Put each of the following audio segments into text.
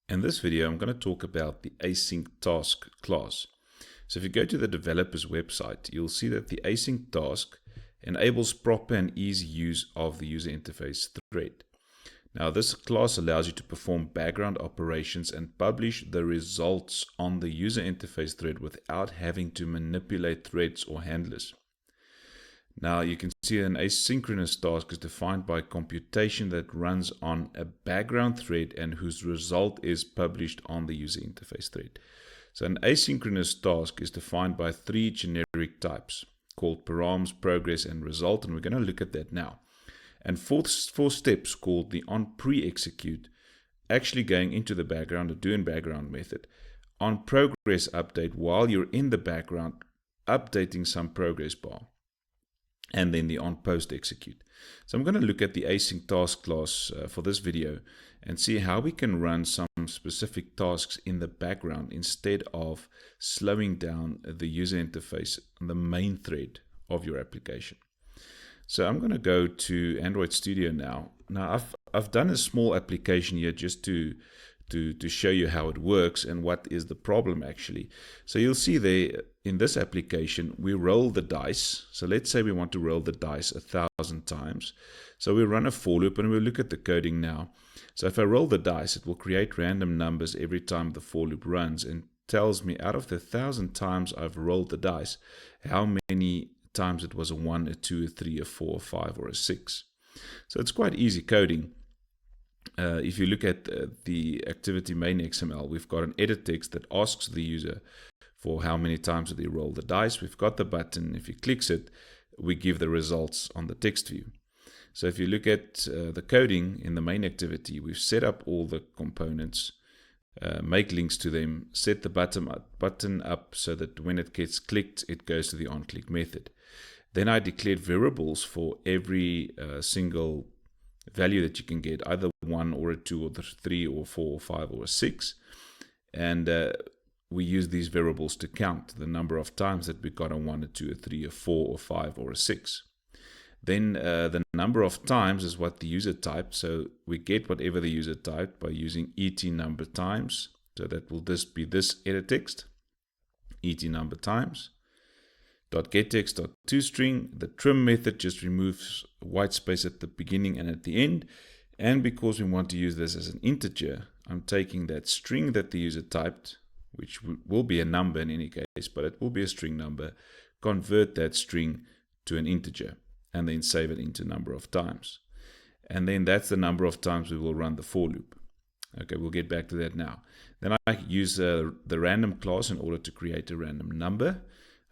In this video, I'm going to talk about the AsyncTask class. So if you go to the developer's website, you'll see that the AsyncTask enables proper and easy use of the user interface thread. Now, this class allows you to perform background operations and publish the results on the user interface thread without having to manipulate threads or handlers. Now you can see an asynchronous task is defined by computation that runs on a background thread and whose result is published on the user interface thread. So an asynchronous task is defined by three generic types called params, progress, and result, and we're going to look at that now. And four steps called the on pre-execute, actually going into the background or doing background method. On progress update, while you're in the background, updating some progress bar. And then the on post execute. So I'm going to look at the AsyncTask class for this video and see how we can run some specific tasks in the background instead of slowing down the user interface on the main thread of your application. So I'm going to go to Android Studio now. Now I've done a small application here just to show you how it works and what is the problem actually. So you'll see there in this application we roll the dice. So let's say we want to roll the dice 1,000 times. So we run a for loop and we'll look at the coding now. So if I roll the dice, it will create random numbers every time the for loop runs and tells me out of the 1,000 times I've rolled the dice, how many times it was a 1, a 2, a 3, a 4, a 5, or a 6. So it's quite easy coding. If you look at the activity main XML, we've got an edit text that asks the user for how many times did they roll the dice. We've got the button. If he clicks it, we give the results on the text view. So if you look at the coding in the main activity, we've set up all the components, make links to them, set the button up so that when it gets clicked, it goes to the onClick method. Then I declared variables for every single value that you can get, either 1 or a 2 or 3 or 4 or 5 or a 6, and we use these variables to count the number of times that we got a 1, a 2, a 3, a 4 or 5 or a 6. Then the number of times is what the user typed, so we get whatever the user typed by using et number times. So that will just be this edit text, et number times. .getText.toString. The trim method just removes white space at the beginning and at the end. And because we want to use this as an integer, I'm taking that string that the user typed, which will be a number in any case, but it will be a string number, convert that string to an integer, and then save it into number of times. And then that's the number of times we will run the for loop. Okay, we'll get back to that now. Then I use the random class in order to create a random number.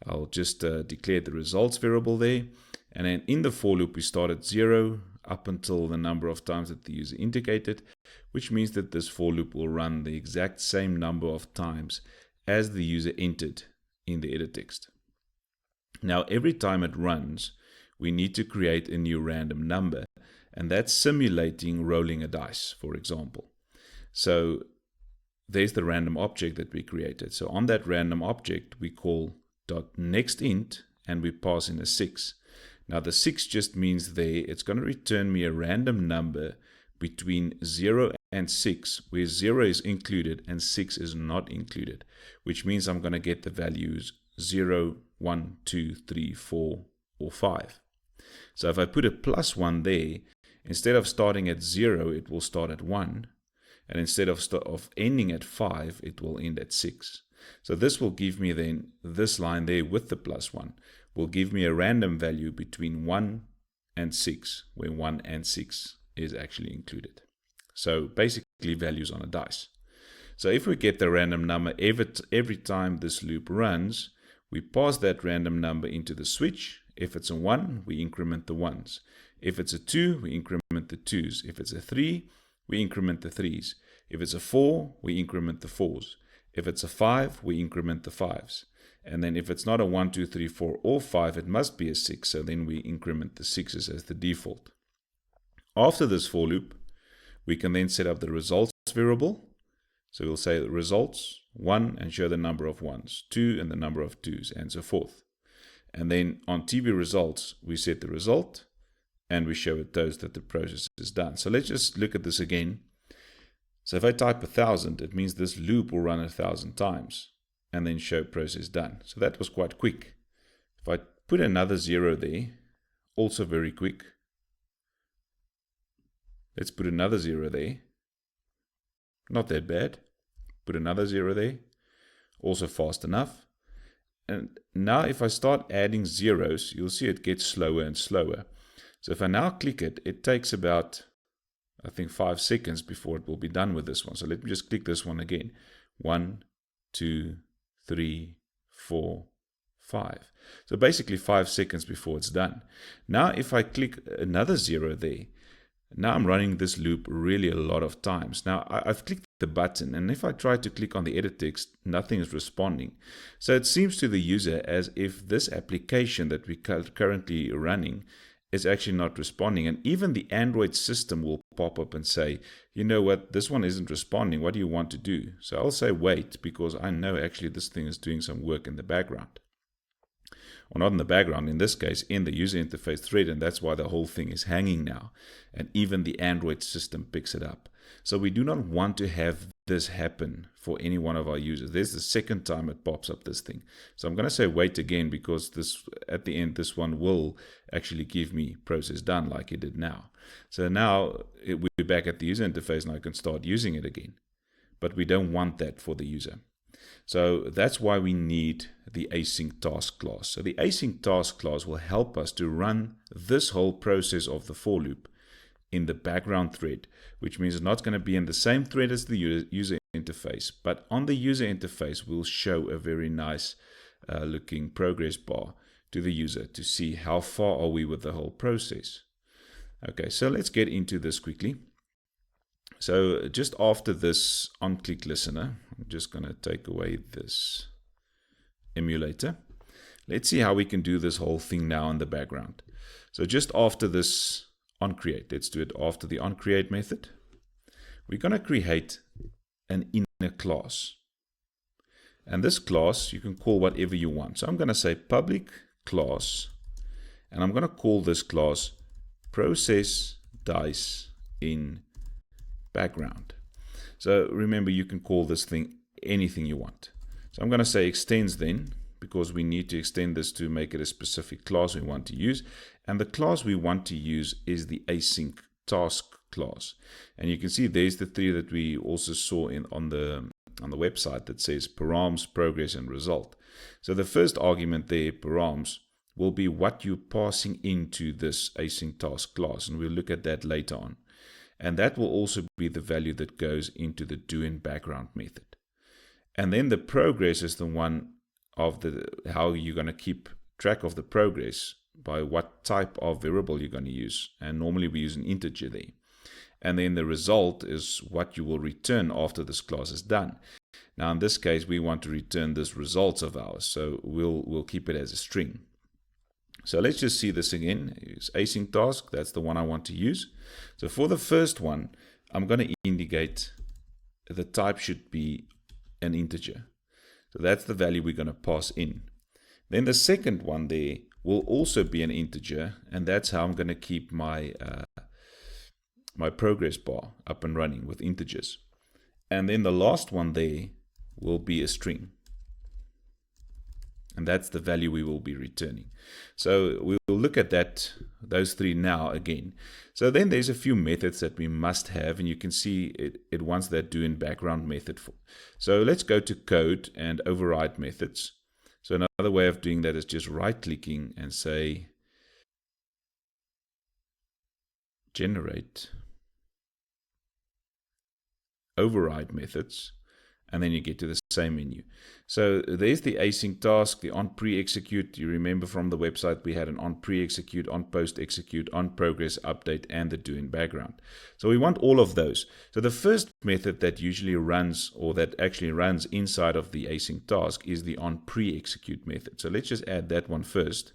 I'll just declare the results variable there. And then in the for loop, we start at 0 up until the number of times that the user indicated, which means that this for loop will run the exact same number of times as the user entered in the edit text. Now, every time it runs, we need to create a new random number, and that's simulating rolling a dice, for example. So there's the random object that we created. So on that random object, we call .nextInt and we pass in a 6. Now the 6 just means there it's going to return me a random number between 0 and 6, where 0 is included and 6 is not included, which means I'm going to get the values 0, 1, 2, 3, 4, or 5. So if I put a +1 there, instead of starting at 0, it will start at 1, and instead of ending at 5, it will end at 6. So this will give me then, this line there with the +1 will give me a random value between 1 and 6, where 1 and 6 is actually included. So basically values on a dice. So if we get the random number every time this loop runs, we pass that random number into the switch. If it's a 1, we increment the 1s. If it's a 2, we increment the 2s. If it's a 3, we increment the 3s. If it's a 4, we increment the 4s. If it's a 5, we increment the 5s. And then if it's not a 1, 2, 3, 4, or 5, it must be a 6. So then we increment the 6s as the default. After this for loop, we can then set up the results variable. So we'll say the results 1 and show the number of 1s, 2 and the number of 2s, and so forth. And then on TV results, we set the result and we show it those that the process is done. So let's just look at this again. So if I type 1000, it means this loop will run 1000 times and then show process done. So that was quite quick. If I put another 0 there, also very quick. Let's put another 0 there. Not that bad. Put another 0 there. Also fast enough. And now if I start adding zeros, you'll see it gets slower and slower. So if I now click it, it takes about, I think, 5 seconds before it will be done with this one. So let me just click this one again. 1, 2, 3, 4, 5. So basically 5 seconds before it's done. Now if I click another 0 there, now I'm running this loop really a lot of times. Now I've clicked the button, and if I try to click on the edit text, nothing is responding. So it seems to the user as if this application that we're currently running is actually not responding. And even the Android system will pop up and say, you know what, this one isn't responding. What do you want to do? So I'll say wait, because I know actually this thing is doing some work in the background. Or not in the background, in this case, in the user interface thread, and that's why the whole thing is hanging now. And even the Android system picks it up. So we do not want to have this happen for any one of our users. There's the second time it pops up this thing. So I'm going to say wait again, because this, at the end, this one will actually give me process done like it did now. So now we're back at the user interface and I can start using it again. But we don't want that for the user. So that's why we need the AsyncTask class. So the AsyncTask class will help us to run this whole process of the for loop in the background thread, which means it's not going to be in the same thread as the user interface, but on the user interface we'll show a very nice looking progress bar to the user to see how far are we with the whole process. Okay, so let's get into this quickly. So just after this on-click listener, I'm just going to take away this emulator. Let's see how we can do this whole thing now in the background. So just after this onCreate, let's do it after the onCreate method. We're going to create an inner class. And this class you can call whatever you want. So I'm going to say public class, and I'm going to call this class process dice in background. So remember, you can call this thing anything you want. So I'm going to say extends then, because we need to extend this to make it a specific class we want to use. And the class we want to use is the AsyncTask class. And you can see there's the three that we also saw on the website that says params, progress, and result. So the first argument there, params, will be what you're passing into this AsyncTask class. And we'll look at that later on. And that will also be the value that goes into the do in background method. And then the progress is the one of how you're going to keep track of the progress by what type of variable you're going to use. And normally we use an integer there. And then the result is what you will return after this class is done. Now in this case we want to return this results of ours, so we'll keep it as a string. So let's just see this again. It's AsyncTask, that's the one I want to use. So for the first one, I'm going to indicate the type should be an integer. So that's the value we're going to pass in. Then the second one there will also be an integer, and that's how I'm going to keep my my progress bar up and running with integers. And then the last one there will be a string. And that's the value we will be returning. So we will look at those three now again. So then there's a few methods that we must have, and you can see it wants that do in background method. So let's go to code and override methods. So another way of doing that is just right clicking and say generate override methods. And then you get to the same menu. So there's the async task, the on pre-execute. You remember from the website we had an on pre-execute, on post-execute, on progress update, and the do in background. So we want all of those. So the first method that usually runs, or that actually runs inside of the async task, is the on pre-execute method. So let's just add that one first.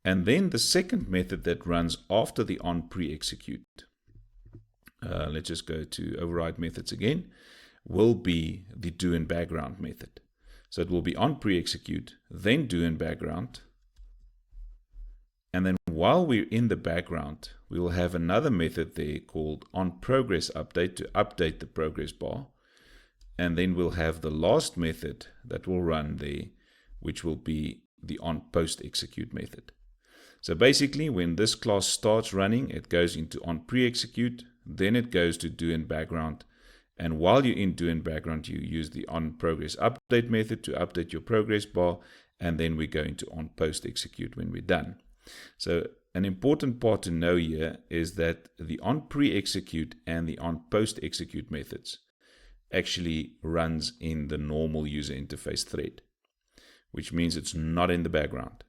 And then the second method that runs after the on pre-execute, let's just go to override methods again, will be the do in background method. So it will be on pre-execute, then do in background, And then while we're in the background, we will have another method there called onProgressUpdate to update the progress bar. And then we'll have the last method that will run there, which will be the onPostExecute method. So basically, when this class starts running, it goes into onPreExecute, then it goes to doInBackground. And while you're in doInBackground, you use the onProgressUpdate method to update your progress bar, and then we go into onPostExecute when we're done. So an important part to know here is that the onPreExecute and the onPostExecute methods actually runs in the normal user interface thread, which means it's not in the background.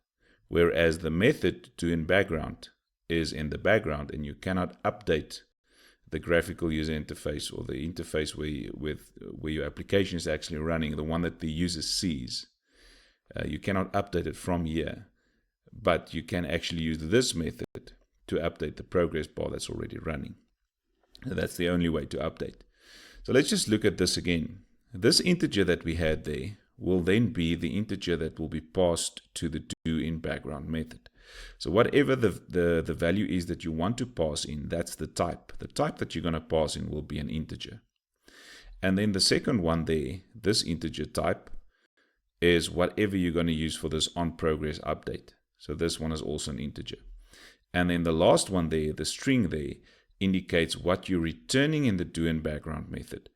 Whereas the method doInBackground is in the background, and you cannot update the graphical user interface or the interface where your application is actually running, the one that the user sees. You cannot update it from here, but you can actually use this method to update the progress bar that's already running. And that's the only way to update. So let's just look at this again. This integer that we had there will then be the integer that will be passed to the doInBackground method. So whatever the value is that you want to pass in, that's the type. The type that you're going to pass in will be an integer. And then the second one there, this integer type, is whatever you're going to use for this onProgressUpdate. So this one is also an integer. And then the last one there, the string there, indicates what you're returning in the doInBackground method.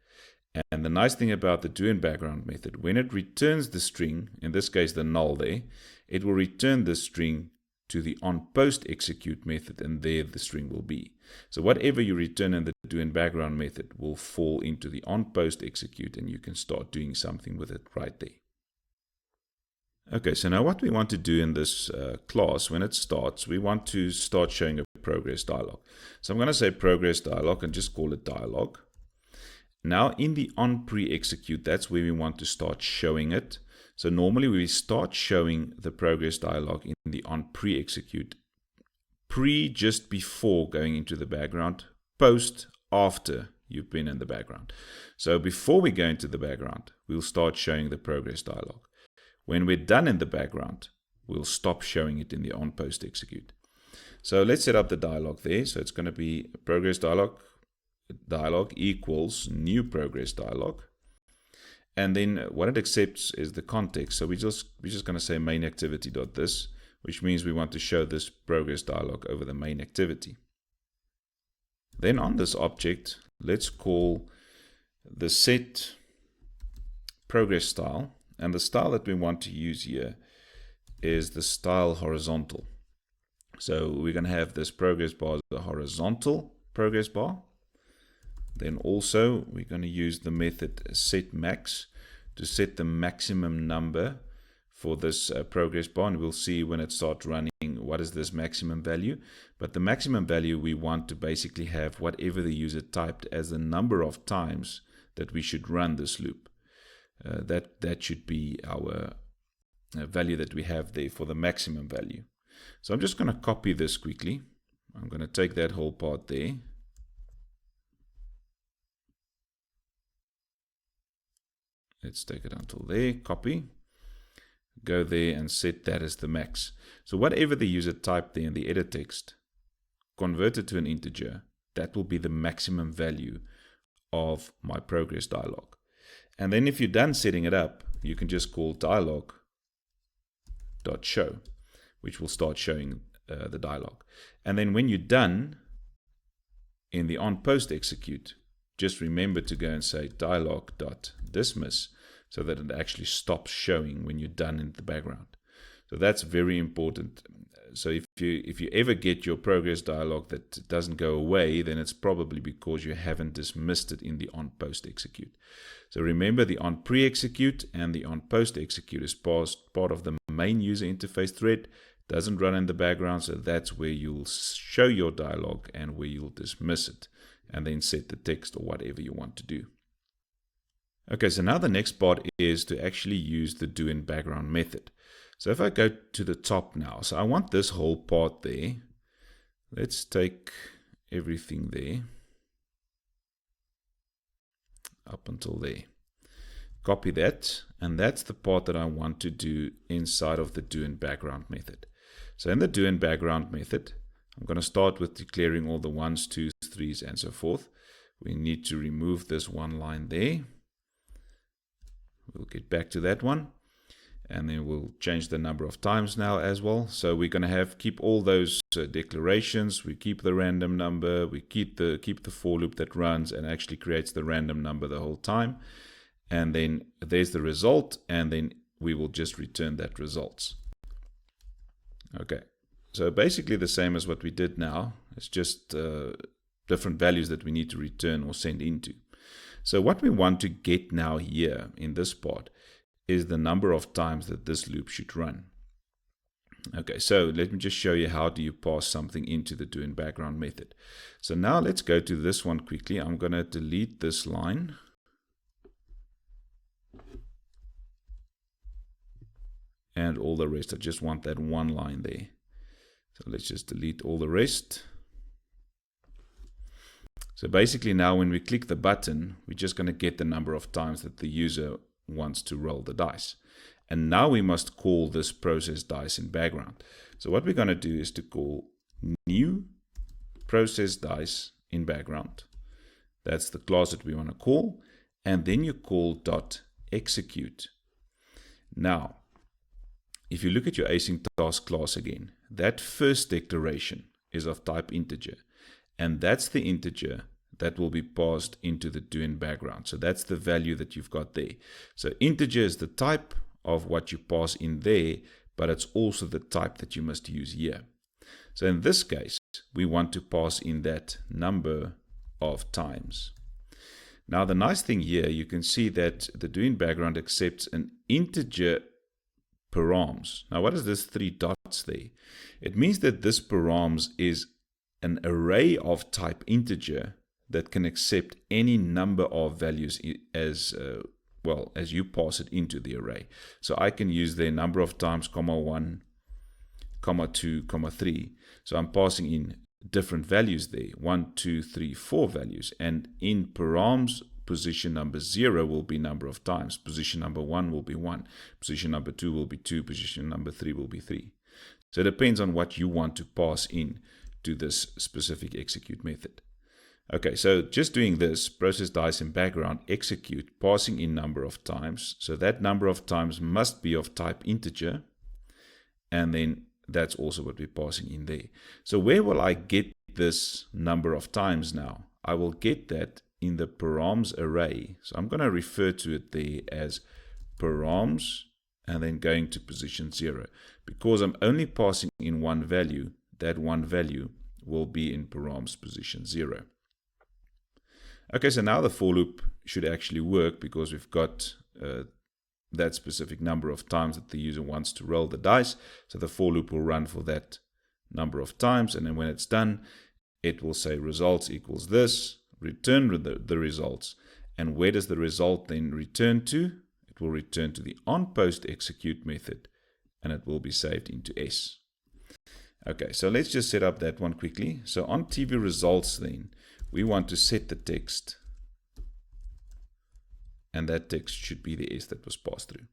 And the nice thing about the doInBackground method, when it returns the string, in this case the null there, it will return the string to the onPostExecute method, and there the string will be. So whatever you return in the doInBackground method will fall into the onPostExecute, and you can start doing something with it right there. Okay, so now what we want to do in this class, when it starts, we want to start showing a progress dialog. So I'm going to say progress dialog and just call it dialog. Now in the onPreExecute, that's where we want to start showing it. So normally we start showing the progress dialog in the onPreExecute, pre just before going into the background, post after you've been in the background. So before we go into the background, we'll start showing the progress dialog. When we're done in the background, we'll stop showing it in the onPostExecute. So let's set up the dialog there. So it's going to be progress dialog equals new progress dialog. And then what it accepts is the context. So we're just going to say main activity.this, which means we want to show this progress dialog over the main activity. Then on this object, let's call the set progress style. And the style that we want to use here is the style horizontal. So we're going to have this progress bar as the horizontal progress bar. Then also we're going to use the method setMax to set the maximum number for this progress bar, and we'll see when it starts running what is this maximum value. But the maximum value, we want to basically have whatever the user typed as the number of times that we should run this loop. That should be our value that we have there for the maximum value. So I'm just going to copy this quickly. I'm going to take that whole part there. Let's take it until there, copy. Go there and set that as the max. So whatever the user typed there in the edit text, convert it to an integer. That will be the maximum value of my progress dialog. And then if you're done setting it up, you can just call dialog.show, which will start showing the dialog. And then when you're done in the onPostExecute, just remember to go and say dialog.dismiss so that it actually stops showing when you're done in the background. So that's very important. So if you ever get your progress dialog that doesn't go away, then it's probably because you haven't dismissed it in the onPostExecute. So remember, the onPreExecute and the onPostExecute is part of the main user interface thread. Doesn't run in the background, so that's where you'll show your dialog and where you'll dismiss it, and then set the text or whatever you want to do. Okay, so now the next part is to actually use the doInBackground method. So if I go to the top now, so I want this whole part there. Let's take everything there up until there. Copy that, and that's the part that I want to do inside of the doInBackground method. So in the do in background method, I'm going to start with declaring all the 1s, 2s, 3s, and so forth. We need to remove this one line there. We'll get back to that one. And then we'll change the number of times now as well. So we're going to keep all those declarations. We keep the random number. We keep the for loop that runs and actually creates the random number the whole time. And then there's the result. And then we will just return that results. Okay. So basically the same as what we did now. It's just different values that we need to return or send into. So what we want to get now here in this part is the number of times that this loop should run. Okay, so let me just show you how do you pass something into the do in background method. So now let's go to this one quickly. I'm going to delete this line. And all the rest. I just want that one line there. So let's just delete all the rest. So basically now when we click the button, we're just going to get the number of times that the user wants to roll the dice. And now we must call this process dice in background. So what we're going to do is to call new process dice in background. That's the class that we want to call. And then you call dot execute. Now, if you look at your AsyncTask class again, that first declaration is of type integer. And that's the integer that will be passed into the do in background. So that's the value that you've got there. So integer is the type of what you pass in there, but it's also the type that you must use here. So in this case, we want to pass in that number of times. Now the nice thing here, you can see that the do in background accepts an integer params. Now what is this 3 dots there? It means that this params is an array of type integer that can accept any number of values as well as you pass it into the array. So I can use the number of times, comma 1, comma 2, comma 3. So I'm passing in different values there, 1, 2, 3, 4 values. And in params, position number 0 will be number of times. Position number 1 will be 1. Position number 2 will be 2. Position number 3 will be 3. So it depends on what you want to pass in to this specific execute method. Okay, so just doing this, process dice in background, execute, passing in number of times. So that number of times must be of type integer. And then that's also what we're passing in there. So where will I get this number of times now? I will get that in the params array. So I'm going to refer to it there as params and then going to position 0. Because I'm only passing in one value, that one value will be in params position 0. Okay, so now the for loop should actually work because we've got that specific number of times that the user wants to roll the dice. So the for loop will run for that number of times, and then when it's done, it will say results equals this, return the results. And where does the result then return to? It will return to the onPostExecute method, and it will be saved into S. Okay, so let's just set up that one quickly. So on TV results then, we want to set the text, and that text should be the S that was passed through.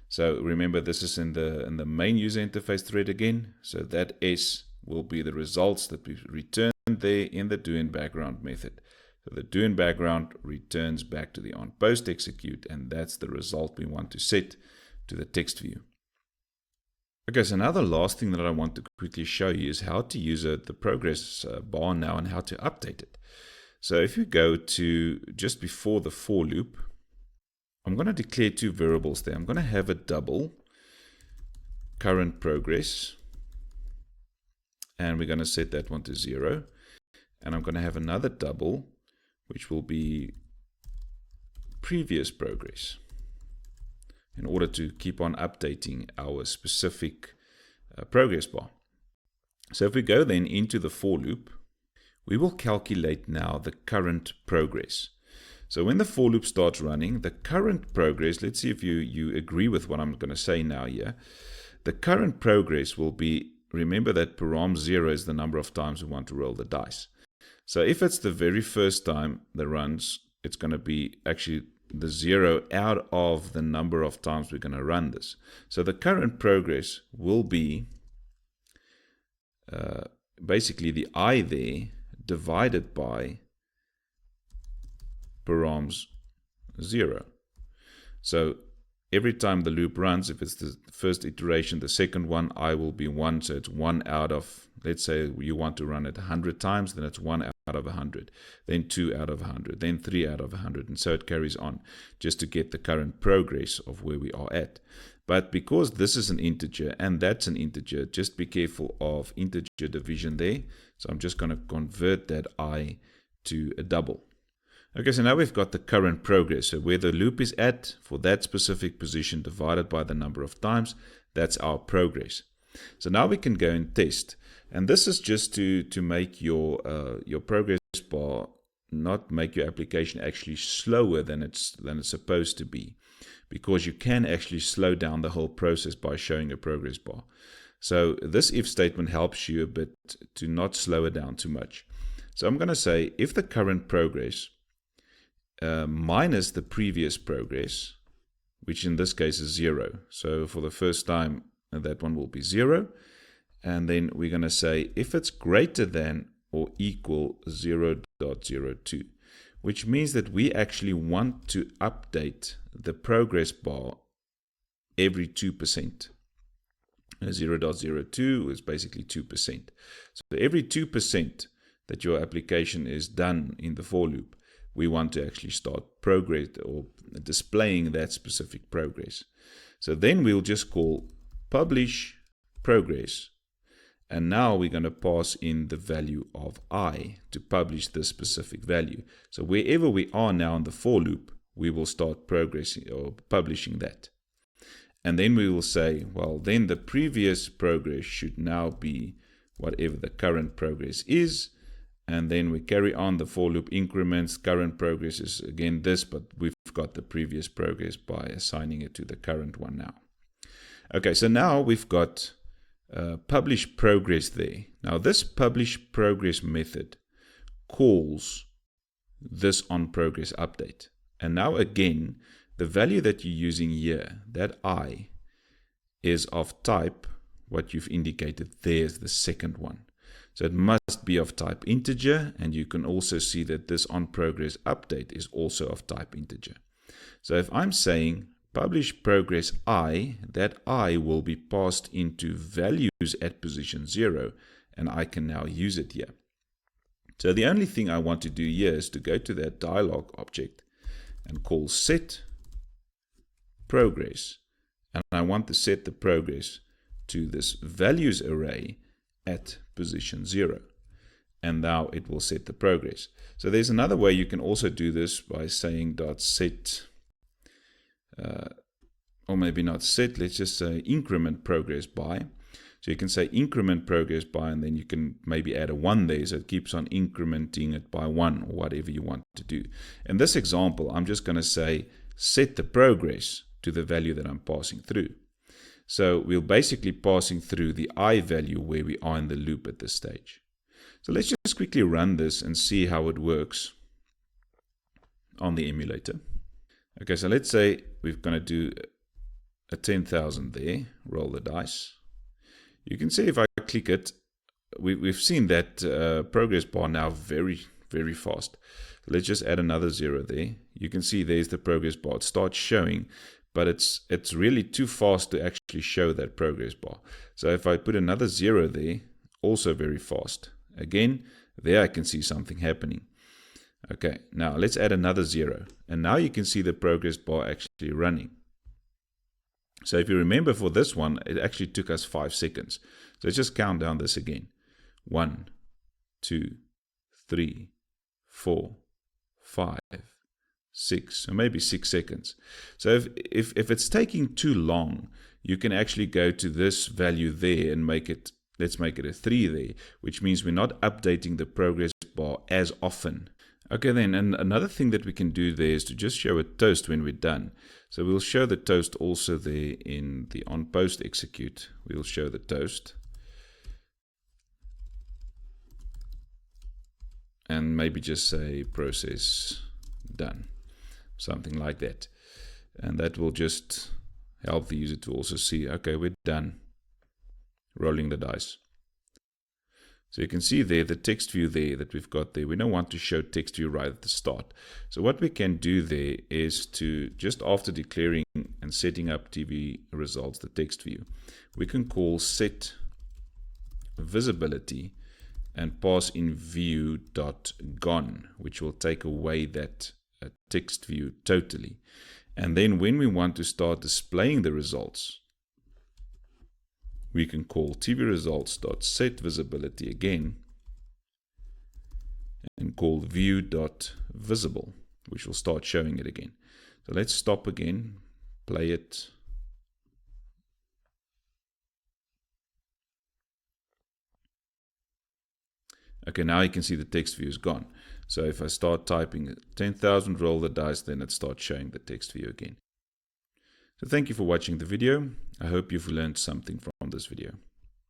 So remember, this is in the main user interface thread again. So that S will be the results that we returned there in the do in background method. So the do in background returns back to the onPostExecute, and that's the result we want to set to the text view. Okay, so now the last thing that I want to quickly show you is how to use the progress bar now and how to update it. So if you go to just before the for loop, I'm going to declare 2 variables there. I'm going to have a double current progress, and we're going to set that one to 0. And I'm going to have another double, which will be previous progress, in order to keep on updating our specific progress bar. So if we go then into the for loop, we will calculate now the current progress. So when the for loop starts running, the current progress, let's see if you agree with what I'm going to say now here. The current progress will be, remember that param 0 is the number of times we want to roll the dice. So if it's the very first time that runs, it's going to be actually the 0 out of the number of times we're going to run this. So the current progress will be basically the I there divided by params 0. So every time the loop runs, if it's the first iteration, the second one, I will be 1. So it's 1 out of, let's say you want to run it 100 times, then it's 1 out of 100. Then 2 out of 100. Then 3 out of 100. And so it carries on just to get the current progress of where we are at. But because this is an integer and that's an integer, just be careful of integer division there. So I'm just going to convert that I to a double. Okay, so now we've got the current progress. So where the loop is at for that specific position divided by the number of times, that's our progress. So now we can go and test. And this is just to make your progress bar not make your application actually slower than it's supposed to be. Because you can actually slow down the whole process by showing a progress bar. So this if statement helps you a bit to not slow it down too much. So I'm going to say if the current progress minus the previous progress, which in this case is 0. So for the first time, that one will be 0. And then we're going to say if it's greater than or equal 0.02, which means that we actually want to update the progress bar every 2%. 0.02 is basically 2%. So every 2% that your application is done in the for loop, we want to actually start progress or displaying that specific progress. So then we'll just call publish progress. And now we're going to pass in the value of I to publish this specific value. So wherever we are now in the for loop, we will start progressing or publishing that. And then we will say, well, then the previous progress should now be whatever the current progress is. And then we carry on the for loop increments. Current progress is again this, but we've got the previous progress by assigning it to the current one now. Okay, so now we've got publish progress there. Now this publish progress method calls this on progress update. And now again, the value that you're using here, that I, is of type, what you've indicated there is the second one. So it must be of type integer, and you can also see that this on progress update is also of type integer. So if I'm saying publish progress I, that I will be passed into values at position 0, and I can now use it here. So the only thing I want to do here is to go to that dialog object and call set progress, and I want to set the progress to this values array at position 0, and now it will set the progress. So there's another way you can also do this by saying .set, or maybe not set, let's just say increment progress by. So you can say increment progress by, and then you can maybe add a 1 there, so it keeps on incrementing it by 1 or whatever you want to do. In this example, I'm just going to say set the progress to the value that I'm passing through. So we're basically passing through the I value where we are in the loop at this stage. So let's just quickly run this and see how it works on the emulator. Okay, so let's say we're going to do a 10,000 there, roll the dice. You can see if I click it, we've seen that progress bar now very, very fast. Let's just add another 0 there. You can see there's the progress bar. It starts showing, but it's really too fast to actually show that progress bar. So if I put another 0 there, also very fast. Again, there I can see something happening. Okay, now let's add another 0. And now you can see the progress bar actually running. So if you remember for this one, it actually took us 5 seconds. So let's just count down this again. 1, 2, 3, 4, 5, 6, or maybe 6 seconds. So if it's taking too long, you can actually go to this value there and make it, let's make it a 3 there, which means we're not updating the progress bar as often. Okay then, and another thing that we can do there is to just show a toast when we're done. So we'll show the toast also there in the on post execute. We'll show the toast. And maybe just say process done. Something like that. And that will just help the user to also see, okay, we're done rolling the dice. So you can see there the text view there that we've got there. We don't want to show text view right at the start. So what we can do there is to, just after declaring and setting up TV results, the text view, we can call set visibility and pass in view.gone, which will take away that text view totally. And then when we want to start displaying the results, we can call tvresults.setVisibility again and call view.visible, which will start showing it again. So let's stop again, play it. Okay, now you can see the text view is gone. So if I start typing 10,000, roll the dice, then it starts showing the text view again. So thank you for watching the video. I hope you've learned something from this video.